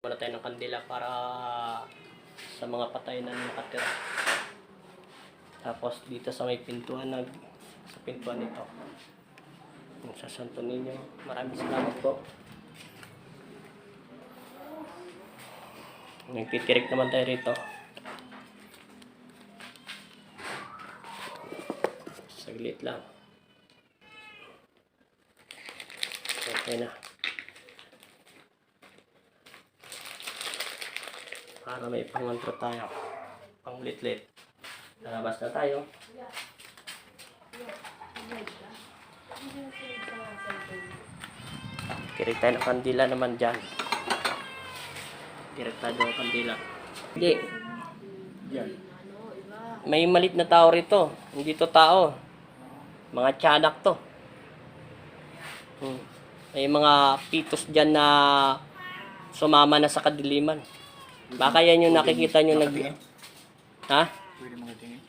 Muna tayo ng kandila para sa mga patay na nakatira. Tapos dito sa may pintuan sa pintuan nito. Yung sa Santo Niño. Maraming salamat po. Nagtitirik naman tayo rito. Saglit lang. Okay na. Para may pangantro tayo. Panglit-lit. Lalabas na tayo. Kirik tayo ng kandila naman dyan. Kirik tayo ng kandila. Hindi. May malit na tao rito. Hindi to tao. Mga tiyanak to. May mga pitos dyan na sumama na sa kadiliman. Baka yan yung nakikita nyo nag... Ha?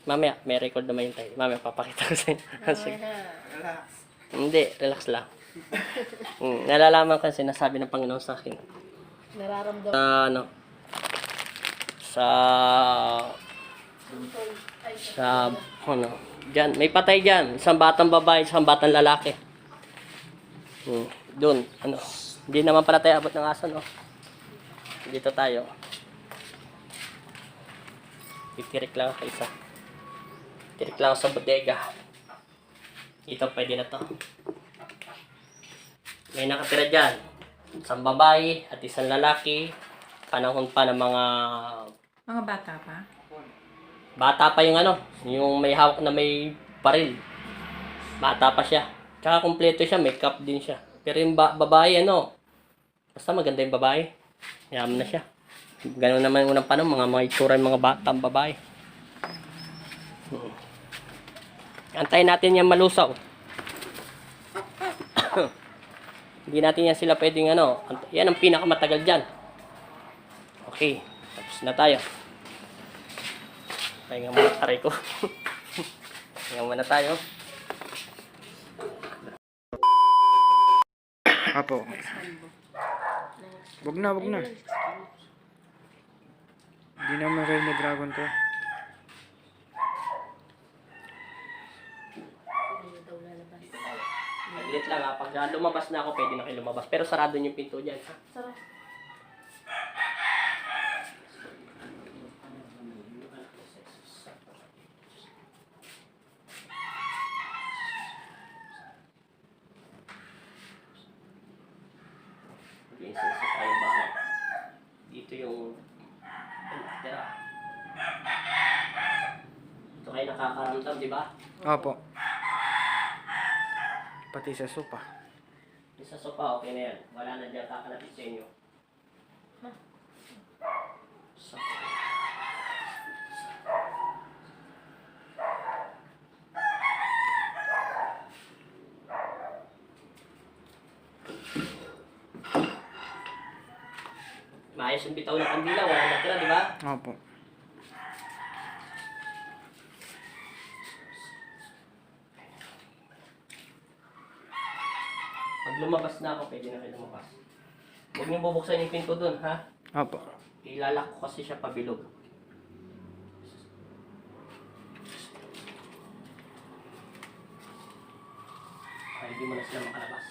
Mamaya, may record naman yun tayo. Mamaya, papakita ko sa inyo. Relax. Hindi, relax lang. Nalalaman ko sinasabi ng Panginoon sa akin. Nararamdaman. Diyan, may patay diyan, isang batang babae, isang batang lalaki. Doon, hindi naman pala tayo abot ng aso, no? Dito tayo. Titirik lang ako isa. Tirik lang ako sa bodega. Ito, pwede na to. May nakatira dyan. Isang babae at isang lalaki. Panahon pa ng mga... Mga bata pa? Bata pa yung yung may hawak na may baril. Bata pa siya. Tsaka kumpleto siya, may cup din siya. Pero yung babae, basta maganda yung babae. Yaman na siya. Ganoon naman unang panahon, mga itsura yung mga batang babae. Antayin natin yan malusaw. Hindi natin yan sila pwedeng yan ang pinakamatagal dyan. Okay, tapos na tayo. Pahinga muna taray ko. Pahinga muna tayo. Apo. Wag na. Hindi naman kayo na dragon to. Saglit lang ha. Pag lumabas na ako, pwede na kayo lumabas. Pero sarado yung pinto dyan ha. Sarap. Mag-insenso tayo bahay. Dito yung tira. Ito kayo nakakaramdam, di ba? Apo. Pati sa sopa. Sa sopa, okay na yan. Wala na dyan kakalapit sa inyo. Maayos yung bitaw ng kandila, wala natira, di ba? Apo. Pag lumabas na ako, pwede na kayo lumabas. Huwag niyo bubuksan yung pinto dun, ha? Apo. Ilalak ko kasi siya pabilog. Ay, hindi mo na sila makalabas.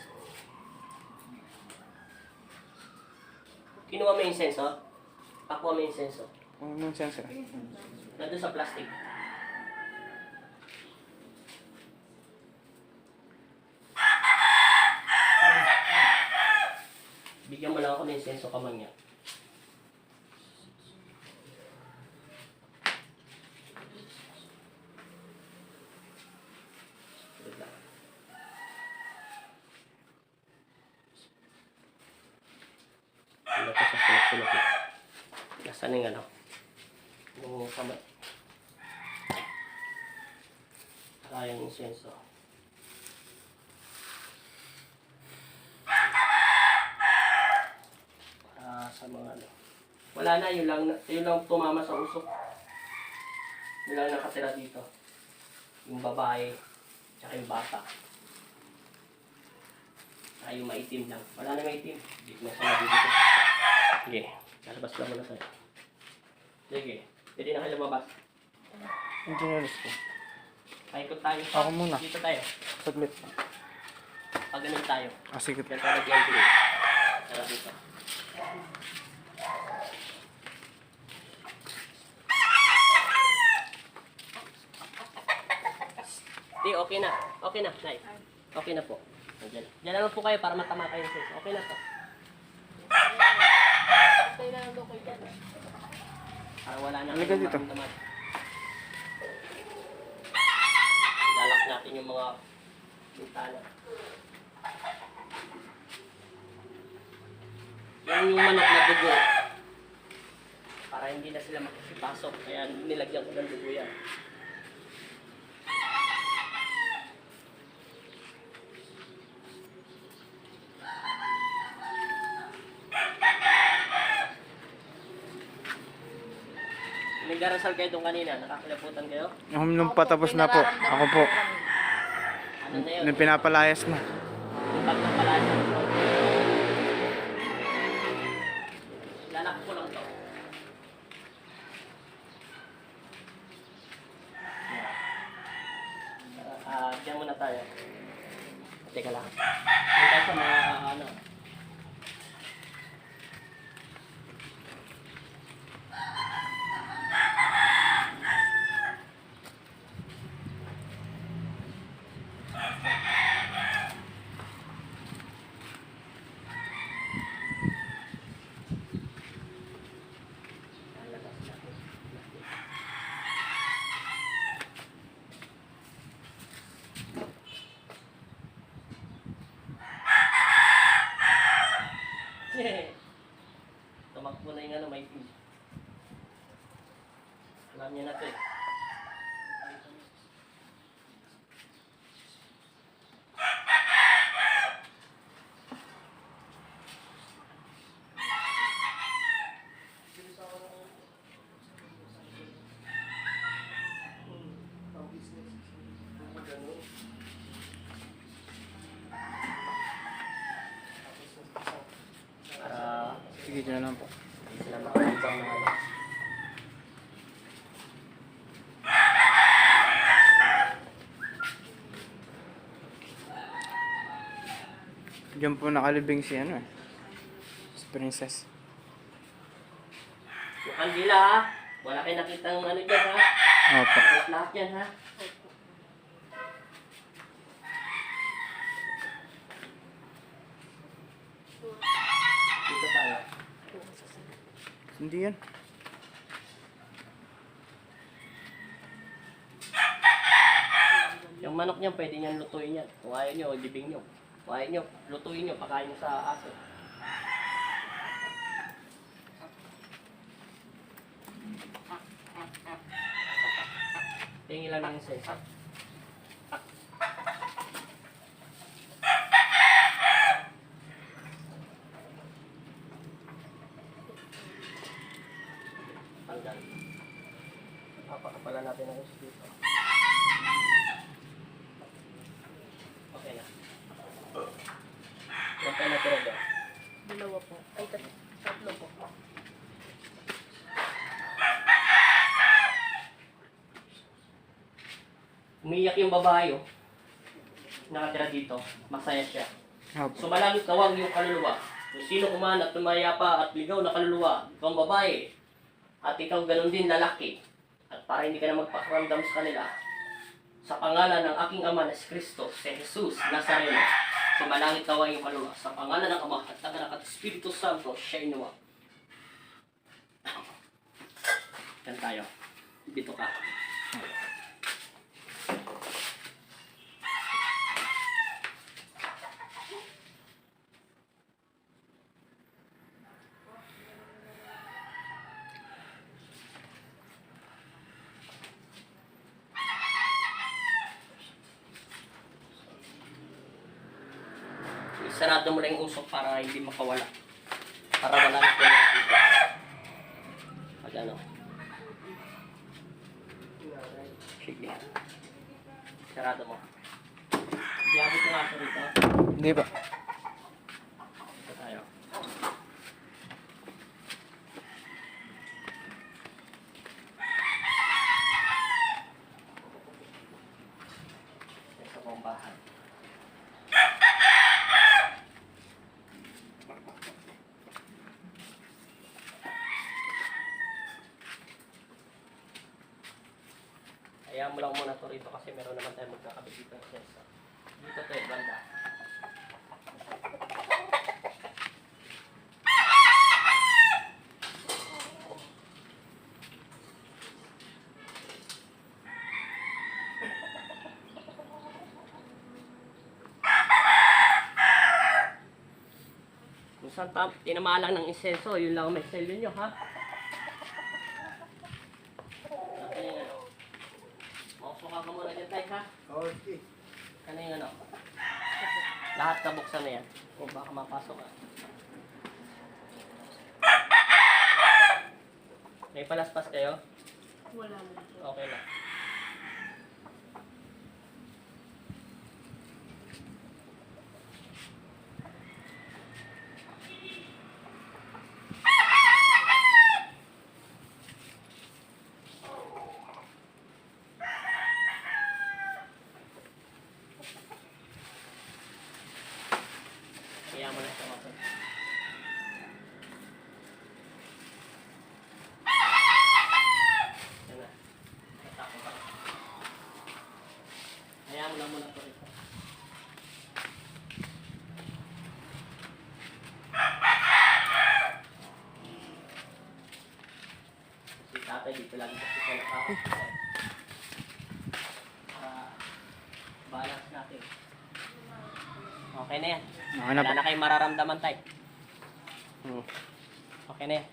Kinuha mo yung insenso? Pakuha mo yung insenso. Anong sense? Nandun sa plastic. Bigyan mo lang ako ng insenso kamang niya. Wait lang. Ano ko sa sulok-sulok eh. Nasaan yung yung kamay. Yung insenso. Sa mga wala na, yun lang tumama sa usok. Yun lang nakatira dito. Yung babae, tsaka yung bata. Ay, yung maitim lang. Wala na maitim. Hindi ko na siya nabibigay. Sige. Lalabas lang muna tayo. Sige. Pwede na kayo lumabas. Hindi nalis ko. Paikot tayo. Ako muna. Dito tayo. Saglit. Pag ganun tayo. Sige. Diyan tayo nag-entry. Tara dito. Di, okay na. Okay na, Nay. Okay na po. Diyan. Diyan naman po kayo para matama kayo sa isa. Okay na po. Tayo na lang doon kayo dyan. Para wala na Halika kayong dito. maramdaman. Lalak natin yung mga bintana. Yan yung manok na dugo. Para hindi na sila makikipasok. Kaya nilagyan ko ng dugo yan. Nagdarasal kayo doon kanina, nakakilabutan kayo? Nung patapos na po. Ako po. Ano na yun? Nung pinapalayas na. Yung pag napalasa. Lalak ko lang to. Diyan muna tayo. Teka lang. Diyan tayo sa mga ano. Tumakbo na yung ano, may pin. Alam niya na ito eh. Para Sige, dyan na lang po. sila makakabang na ano. Diyan po nakalibing si ano eh. Si Princess. Yung kandila ha. Wala kayo nakitang ano dyan ha. Opo. Lahat yan ha. Dito tayo. Hindi yan. Yung manok niya, pwede niyan lutuin yan. Kung ayaw nyo, libing nyo. Kung ayaw nyo, lutuin nyo, pakain nyo sa aso. Tingin lang yung sense. Tanggal. Papakapala natin ang gusto dito. Okay na. Ilan tayo natira doon? Dalawa po. Ay, tatlo po. Umiyak yung babae, oh. Nakatira dito. Masaya siya. Opo. Sumalangit kawag yung kaluluwa. Kung sino kuman at tumaya pa at ligaw na kaluluwa, ikaw ang babae, at ikaw ganun din lalaki, at para hindi ka na magpakiramdam sa kanila, sa pangalan ng aking Ama na si Kristo, si Jesus Nazareno, sumalangit kawag yung kaluluwa. Sa pangalan ng Ama at ng Anak at Espiritu Santo, siya inuwa. Yan tayo. Dito ka. Sarado mo lang yung usok para hindi makawala. Para wala na pinag dito. Pag ano. Sige. Sarado mo. Diyabi ko nga rito. Hindi pa. Ito tayo. Kaya mo lang muna to rito kasi meron naman tayo magkakabit dito ng senso. Dito tayo, banda. Kung saan tinamaan lang ng insenso, yun lang ang may sale nyo, ha? Ano yung ano? Mausuka ka muna dyan, Tay, ha? Okay. Ano yung ano? Lahat kabuksan na yan. O baka mapasok ka. May palaspas kayo? Wala mo po. Okay lang. Kaya mo na siya mapag. Yan na. Natako ka. Kaya mo lang muna ito rito. Si tatay dito lagi kasi sa nakakot. Balance natin. Okay na yan. Okay na Wala po. na kayong mararamdaman tayo. Oo. Okay na yan.